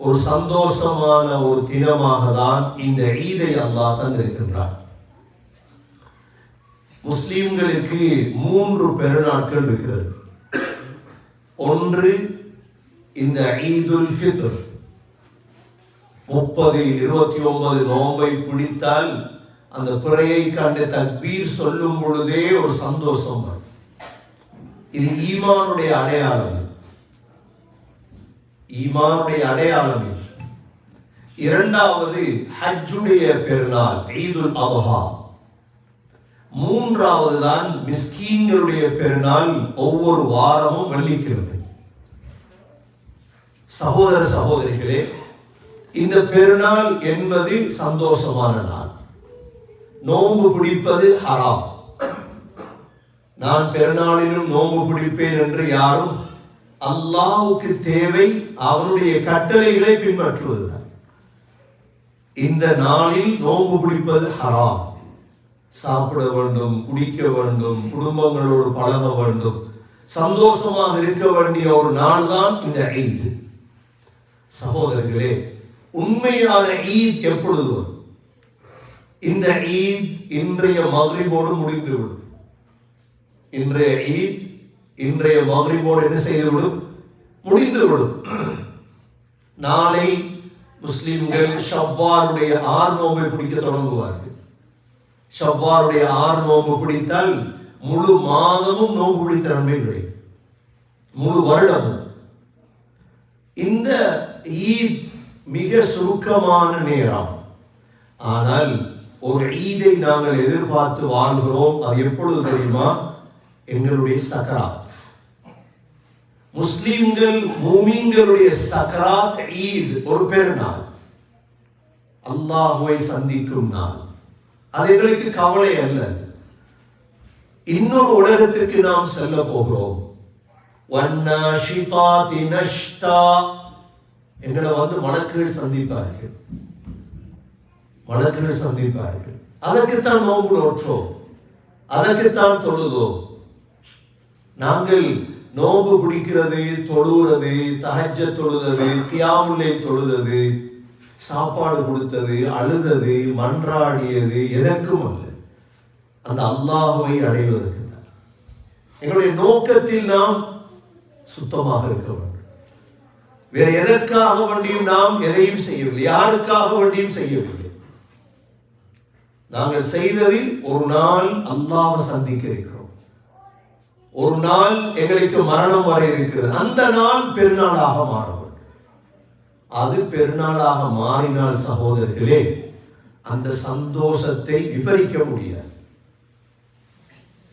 ஒரு சந்தோஷமான ஒரு தினமாக தான் இந்த ஈதை அல்லாஹ் தந்திருக்கின்றார். முஸ்லிம்களுக்கு 3 பெருநாட்கள் இருக்கிறது. ஒன்று இந்த ஈதுல் ஃபித்ர், 30, 29 நோன்பை பிடித்தால் அந்த பிறையை கண்டு தக்பீர் சொல்லும் பொழுதே ஒரு சந்தோஷம் வரும். இது ஈமானுடைய அடையாளம். ஈமானுடைய அடையாளம். இரண்டாவது ஹஜ்ஜுடைய பெருநாள் ஈதுல் அத்ஹா. மூன்றாவது தான் மிஸ்கீன்களுடைய பெருநாள் ஒவ்வொரு வாரமும் வெள்ளிக்கிழமை. சகோதர சகோதரிகளே, இந்த பெருநாள் என்பது சந்தோஷமான நாள். நோன்பு பிடிப்பது ஹராம். நான் பெருநாளிலும் நோன்பு பிடிப்பேன் என்று யாரும், அல்லாஹ்வுக்கு தேவை அவனுடைய கட்டளைகளை பின்பற்றுவதுதான். இந்த நாளில் நோன்பு பிடிப்பது ஹராம். சாப்பிட வேண்டும், குடிக்க வேண்டும், குடும்பங்களோடு பழக வேண்டும், சந்தோஷமாக இருக்க வேண்டிய ஒரு நாள் தான் இந்த ஈத். சகோதரர்களே, உண்மையான ஈத் எப்பொழுது வரும்? இந்த ஈத் இன்றைய மக்ரிபோடு முடிந்துவிடும். இன்றைய ஈத் இன்றைய மக்ரிபோடு என்ன செய்துவிடும்? முடிந்துவிடும். நாளை முஸ்லிம்கள் ஷவ்வாலுடைய 6 நோன்பை பிடிக்க தொடங்குவார்கள். ஷவ்வாலுடைய 6 நோன்பு பிடித்தால் முழு மாதமும் நோன்பு பிடித்த நன்மை கிடைக்கும், முழு வருடமும். இந்த ஈத் மிக சுருக்கமான நேரம். ஆனால் ஒரு ஈதை நாங்கள் எதிர்பார்த்து வாழ்கிறோம். அது எப்பொழுது தெரியுமா? எங்களுடைய சக்கராத். முஸ்லிம்கள் மூமின்களுடைய சக்கராத் ஈத் ஒரு பெருநாள், அல்லாஹ்வை சந்திக்கும் நாள். அது எங்களுக்கு கவலை அல்ல. இன்னொரு உலகத்திற்கு நாம் செல்ல போகிறோம். வன்னாஷிதாதி நஷ்டா. எங்களை மலக்குகள் சந்திப்பார்கள், மலக்குகள் சந்திப்பார்கள். அதற்குத்தான் நோன்பு நோற்றோம், அதற்குத்தான் தொழுதோம். நாங்கள் நோன்பு பிடிக்கிறது, தொழுகிறது, தஹஜ்ஜத் தொழுதது, கியாமுல் லைல் தொழுதது, சாப்பாடு கொடுத்தது, அழுதது, மன்றாடியது எதற்கும் அல்ல, அந்த அல்லாஹ்வை அடைவதற்கு தான். எங்களுடைய நோக்கத்தில் நாம் சுத்தமாக இருக்க வேண்டும். வேற எதற்காக வேண்டியும் நாம் எதையும் செய்யவில்லை, யாருக்காக வேண்டியும் செய்யவில்லை. நாங்கள் செய்தது ஒரு நாள் அல்லாஹ்வை சந்திக்க இருக்கிறோம். ஒரு நாள் எங்களுக்கு மரணம் வர இருக்கிறது. அந்த நாள் பெருநாளாக மாற வேண்டும். அது பெருநாளாக மாறினால் சகோதரர்களே, அந்த சந்தோஷத்தை விவரிக்க முடியாது.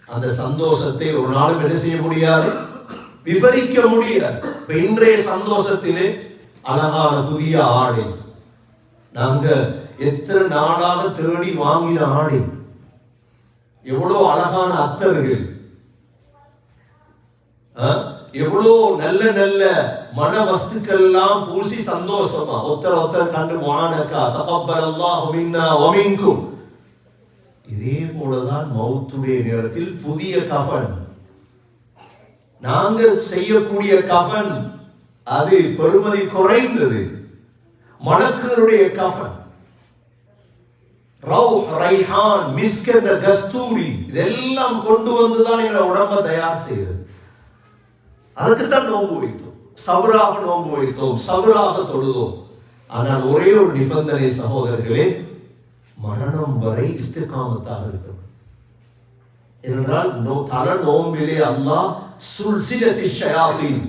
அந்த சந்தோஷத்தை ஒரு நாளும் என்ன செய்ய முடியாது, விவரிக்க முடியாது. இன்றைய சந்தோஷத்திலே அழகான புதிய ஆடை, நாங்க எத்தனை நாளாக தேடி வாங்கின ஆடை, எவ்வளவு அழகான அத்தர்கள், எவ்வளோ நல்ல நல்ல மன வஸ்துக்கள் எல்லாம் பூசி சந்தோஷமா ஒருத்தர் கண்டு மானக்கா தகப்பல்லாஹு மின்னா வ மின்கும். இதே போலதான் மௌத்துடைய நேரத்தில் புதிய கஃன், நாங்க செய்யக்கூடிய கஃன் அது பெருமதி குறைந்தது. மலக்குகளுடைய கஃன், ரௌஹ், ரைஹான், மிஸ்க் என்ற கஸ்தூரி, இதெல்லாம் கொண்டு வந்துதான் எங்களை உடம்ப தயார் செய்யுது. அதுக்குத்தான் நோன்பு வைத்தோம், சபராக நோன்பு வைத்தோம், சபராக தொழுதோம். ஆனால் ஒரே ஒரு நிபந்தனை சகோதரர்களே, மரணம் வரை இஸ்திகாமத்தாக இருக்கும். ஏனென்றால் தல நோம்பிலே அல்லாஹ் சுல்சிலத்தி ஷயாத்தீன்,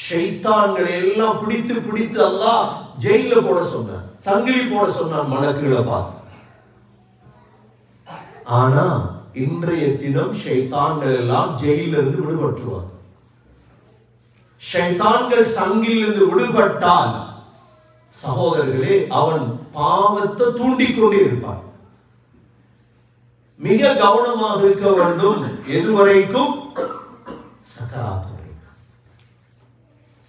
ஷைத்தான்களை எல்லாம் பிடித்து பிடித்து அல்லாஹ் ஜெயில போட சொன்னான், சங்கிலி போட சொன்னான் மலக்குகளை பார்த்து. ஆனா இன்றைய தினம் ஷைத்தான்கள் எல்லாம் ஜெயிலிருந்து விடுபட்டுருவாங்க. ஷைத்தான்கள் சங்கிலிருந்து விடுபட்டால் சகோதரர்களே, அவன் பாவத்தை தூண்டிக்கொண்டே இருப்பான். மிக கவனமாக இருக்க வேண்டும். எதுவரைக்கும்? சக்கராத் வரைக்கும்.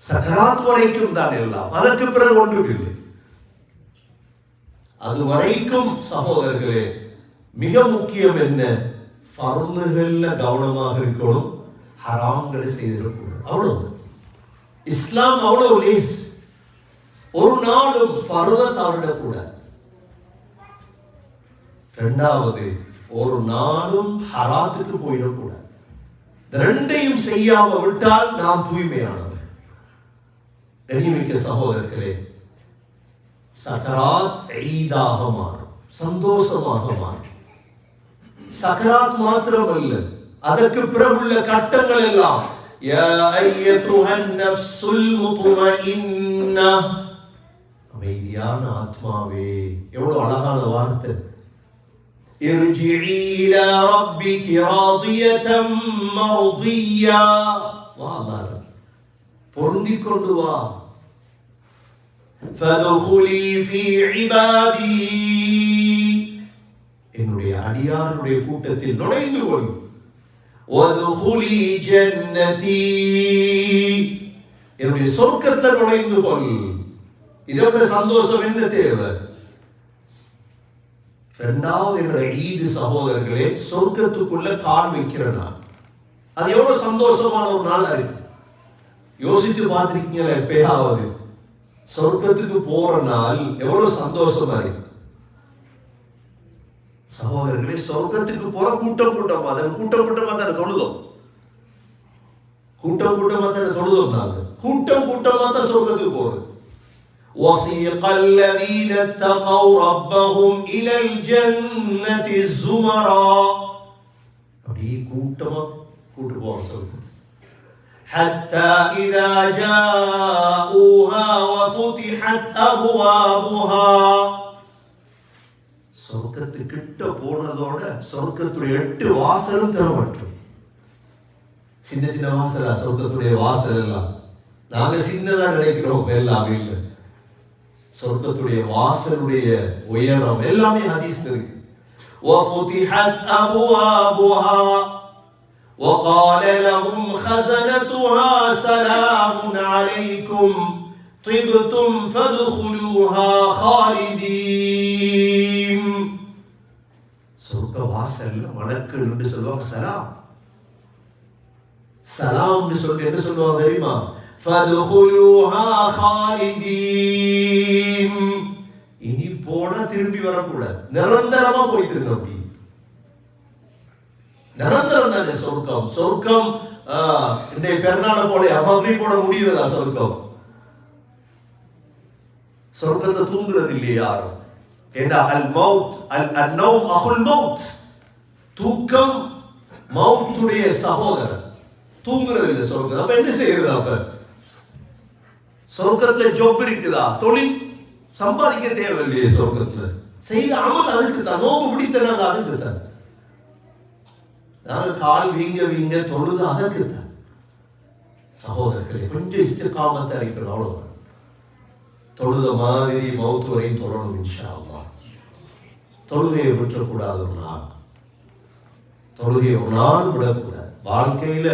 சக்கராத் வரைக்கும் தான் எல்லாம், அதற்கு பிறகு ஒன்றும் இல்லை. அது வரைக்கும் சகோதரர்களே மிக முக்கியம் என்ன? ஃபர்லுகள்ல கவனமாக இருக்கணும், ஹராம்களை செய்திடக்கூடாது. அவ்வளவு. இஸ்லாம் அவ்வளவு லேஸ். ஒரு நாளும் ஃபர்த தவறக்கூடாது. இரண்டாவது, ஒரு நாளும் ஹராத்துக்கு போயிடக்கூடாது. ரெண்டையும் செய்யாம விட்டால் நாம் தூய்மையானவர். கண்ணியமிக்க சகோதரர்களே, சக்கராத் ஈதாக மாறும், சந்தோஷமாக மாறும். சக்கராத் மாத்திரமல்ல, அதற்கு பிறகுள்ள கட்டங்கள் எல்லாம் யா அய்யதுஹன் நஃப்ஸுல் முத்மஇன்னா, அமைதியான ஆத்மாவே. எவ்வளவு அழகான வார்த்தை. இர்ஜிஇ இலா ரப்பிகி ராதியதம் மர்தியா, வா அல்லாஹ் பொருந்திக் கொண்டு வா. ஃபதுகுலி ஃபீ இபாதி, என்னுடைய அடியாருடைய கூட்டத்தில் நுழைந்து கொள். வதுகுலி ஜன்னதி, என்னுடைய சொர்க்கத்தில் நுழைந்து கொள். இதோட சந்தோஷம் என்ன தேவை? இரண்டாவது, என்னுடைய ஈது சகோதரர்களே, சொர்க்கத்துக்குள்ள கால் வைக்கிற நாள். அது எவ்வளவு சந்தோஷமான ஒரு நாளா இருக்கு. யோசித்து பார்த்திருக்கீங்களா? எப்பயாவது சொர்க்கத்துக்கு போற நாள் எவ்வளவு சந்தோஷமா இருக்கு சகோதரர்களே. சொர்க்கத்துக்கு போற கூட்டம் கூட்டமா, அதை கூட்டமா தானே தொழுதோம். கூட்டமா தானே தொழுதோம். நாங்க கூட்டமா தான் சொர்க்கத்துக்கு போறது. وَسِيقَ الَّذِينَ اتَّقَوْا رَبَّهُمْ إِلَى الْجَنَّةِ زُمَرًا, அப்படி கூட்டமா கூட்டு போற சொர்க்கம். حَتَّى إِذَا جَاءُوهَا وَفُتِحَتْ أَبْوَابُهَا, சொர்க்கத்துக்கிட்ட போனதோட சொர்க்கத்துடைய 8 வாசலும் திறப்பட்டும். சின்ன சின்ன வாசலா சொர்க்கத்துடைய வாசல் எல்லாம்? நாங்க சின்னதா நினைக்கிறோம், எல்லாமே இல்லை. சொர்க்கத்துடைய வாசலுடைய உயரம் எல்லாமே ஹதீஸ்ல இருக்கு. وَفُتِحَتْ أَبْوَابُهَا وَقَالَ لَهُمْ خَزَنَتُهَا سَلَامٌ عَلَيْكُمْ طِبْتُمْ فَادْخُلُوهَا خَالِدِينَ. சொர்க்க வாசல்ல மலக்குகள் என்று சொல்லுவாங்க சலாம். சலாம் சொல்லி என்ன சொல்லுவாங்க தெரியுமா? ஃபதுகுலூஹா காலிதீன். இனி போனா திரும்பி வரக்கூடாது, நிரந்தரமா போயிட்டு இருக்கு. அப்படி நிரந்தரம் தானே சொர்க்கம். சொர்க்கம் இந்த பெருநாளை போல அப்படி போட முடியுதா? சொர்க்கம் சொர்க்கத்தை தூங்குறது இல்லையா யாரும்? ஏண்டா அல் மௌத் அல் நௌம் அஹுல் மௌத், தூக்கம் மௌத்துடைய சகோதரன். தூங்குறது இல்லை சொர்க்கம். அப்ப என்ன செய்யறது? அப்ப சொர்க்கத்துல ஜொப் இருக்குதா? தொழில் சம்பாதிக்க தேவையில்லையே சொர்க்கத்துல. செய்த அமல் அதுக்கு தான். நோம்பு பிடித்தனாங்க அதுக்கு தான். நாங்கள் கால் வீங்க தொழுது அதற்கு தான். சகோதரர்களே, கொஞ்சம் இஸ்திகாமத்தை அறிக்கணும், அவ்வளவுதான். தொழுத மாதிரி மௌத்து வரையும் தொழணும் இன்ஷா அல்லாஹ். தொழுகையை விட்டுறக்கூடாது. ஒரு நாள் தொழுகையை ஒரு நாள் விடக்கூடாது. வாழ்க்கையில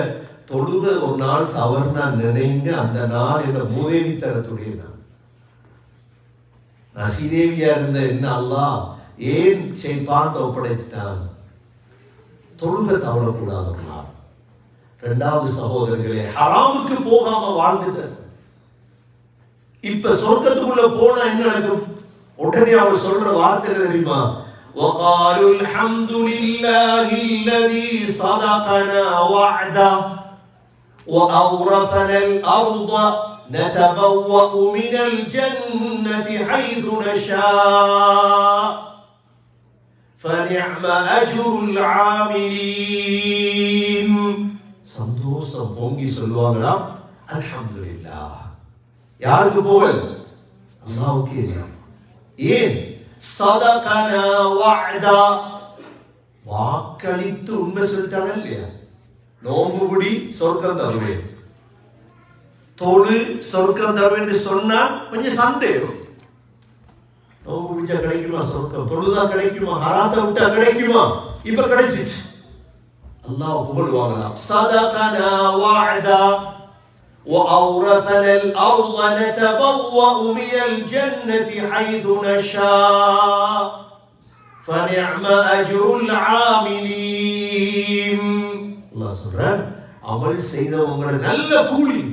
தொழுக ஒரு நாள் தவறுனா நினைங்க, அந்த நாள் என்ன மூதேவித்தனத்துடைய நாள். நசீதேவியா இருந்த என்ன அல்லாஹ் ஏன் ஷைத்தான்கிட்ட ஒப்படைச்சிட்டான்? தொழுக தவறக்கூடாது ஒரு நாள். இரண்டாவது சகோதரர்களே, ஹராமுக்கு போகாம வாழ்ந்துட்ட. இப்ப சொர்க்கத்துக்குள்ள போனா என்ன நடக்கும்? உடனே அவர் சொல்ற வார்த்தை தெரியுமா? وَقَالُوا الْحَمْدُ لِلَّهِ الَّذِي صَدَقَنَا وَعْدَهُ وَأَوْرَثَنَا الْأَرْضَ نَتَبَوَّأُ مِنَ الْجَنَّةِ حَيْثُ نَشَاءُ فَنِعْمَ أَجْرُ الْعَامِلِينَ. சந்தோஷம் பொங்கி சொல்லுவாங்களா அல்ஹம்துலில்லாஹ். யாருக்கு புகழ்? அல்லாஹ்வுக்கே. ஏன்? சதகனா வஅதா, வாக்களித்து உண்மை சொல்லிட்டாங்க இல்லையா? நோம்பு பிடி சொர்க்கம் தருவேன், தொழு சொர்க்கம் தருவேன் சொன்னா கொஞ்சம் சந்தேகம். நோம்பு பிடிச்சா கிடைக்குமா சொர்க்கம்? தொழுதா கிடைக்குமா? ஹராத்தை விட்டா கிடைக்குமா? இப்ப கிடைச்சிச்சு. அல்லாஹ் புகழ்வாங்களாம். சதகனா வஅதா وَأَوْرَثَنَا الْأَرْضَ نَتَبَوَّأُ مِنَ الْجَنَّةِ حَيْثُ نَشَاءُ فَنِعْمَ أَجْرُ الْعَامِلِينَ. அல்லாஹ் சொல்றான், அமல் செய்தவங்க நல்ல கூலி.